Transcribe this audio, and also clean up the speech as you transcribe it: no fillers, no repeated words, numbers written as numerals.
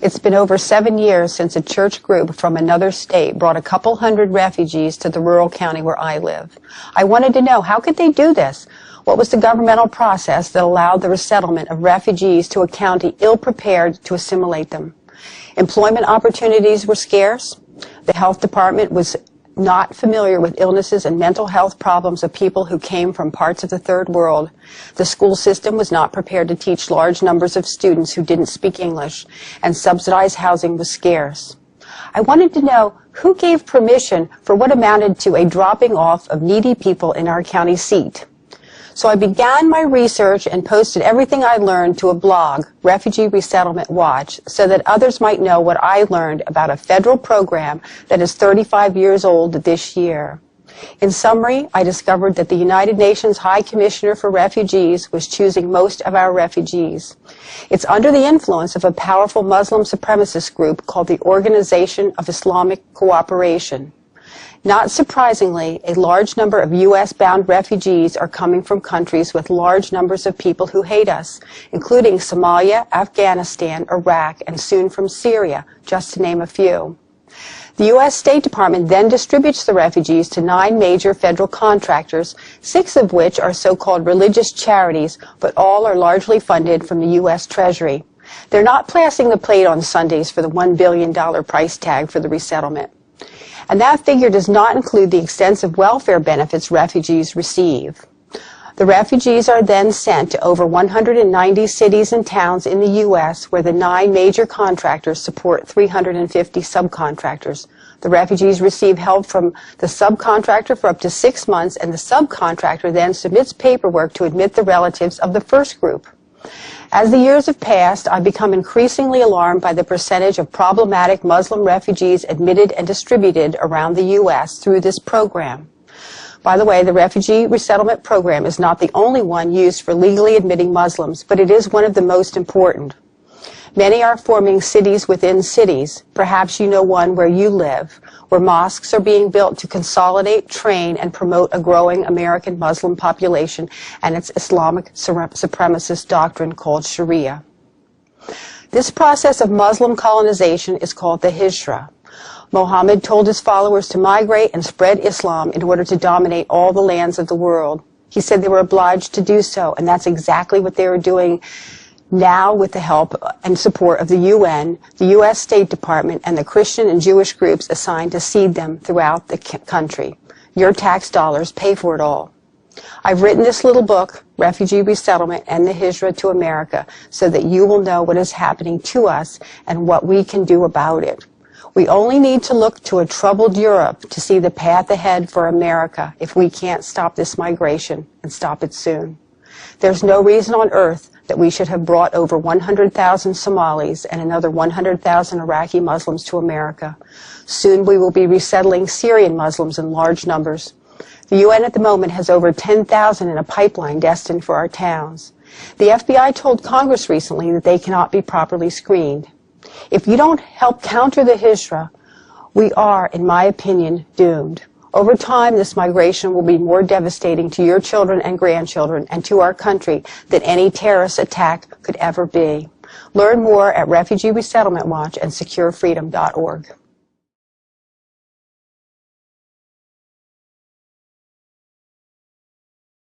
It's been over 7 years since a church group from another state brought a couple hundred refugees to the rural county where I live. I wanted to know, how could they do this? What was the governmental process that allowed the resettlement of refugees to a county ill-prepared to assimilate them? Employment opportunities were scarce. The health department was not familiar with illnesses and mental health problems of people who came from parts of the third world. The school system was not prepared to teach large numbers of students who didn't speak English, and subsidized housing was scarce. I wanted to know who gave permission for what amounted to a dropping off of needy people in our county seat. So I began my research and posted everything I learned to a blog, Refugee Resettlement Watch, so that others might know what I learned about a federal program that is 35 years old this year. In summary, I discovered that the United Nations High Commissioner for Refugees was choosing most of our refugees. It's under the influence of a powerful Muslim supremacist group called the Organization of Islamic Cooperation. Not surprisingly, a large number of U.S.-bound refugees are coming from countries with large numbers of people who hate us, including Somalia, Afghanistan, Iraq, and soon from Syria, just to name a few. The U.S. State Department then distributes the refugees to 9 major federal contractors, 6 of which are so-called religious charities, but all are largely funded from the U.S. Treasury. They're not passing the plate on Sundays for the $1 billion price tag for the resettlement. And that figure does not include the extensive welfare benefits refugees receive. The refugees are then sent to over 190 cities and towns in the U.S. where the 9 major contractors support 350 subcontractors. The refugees receive help from the subcontractor for up to 6 months, and the subcontractor then submits paperwork to admit the relatives of the first group. As the years have passed, I've become increasingly alarmed by the percentage of problematic Muslim refugees admitted and distributed around the U.S. through this program. By the way, the Refugee Resettlement Program is not the only one used for legally admitting Muslims, but it is one of the most important. Many are forming cities within cities. Perhaps you know one where you live, where mosques are being built to consolidate, train, and promote a growing American Muslim population and its Islamic supremacist doctrine called Sharia. This process of Muslim colonization is called the Hijra. Muhammad told his followers to migrate and spread Islam in order to dominate all the lands of the world. He said they were obliged to do so, and that's exactly what they are doing now with the help and support of the UN, the U.S. State Department, and the Christian and Jewish groups assigned to seed them throughout the country. Your tax dollars pay for it all. I've written this little book, Refugee Resettlement and the Hijra to America, so that you will know what is happening to us and what we can do about it. We only need to look to a troubled Europe to see the path ahead for America if we can't stop this migration and stop it soon. There's no reason on earth that we should have brought over 100,000 Somalis and another 100,000 Iraqi Muslims to America. Soon we will be resettling Syrian Muslims in large numbers. The UN at the moment has over 10,000 in a pipeline destined for our towns. The FBI told Congress recently that they cannot be properly screened. If you don't help counter the Hijra, we are, in my opinion, doomed. Over time, this migration will be more devastating to your children and grandchildren and to our country than any terrorist attack could ever be. Learn more at Refugee Resettlement Watch and SecureFreedom.org.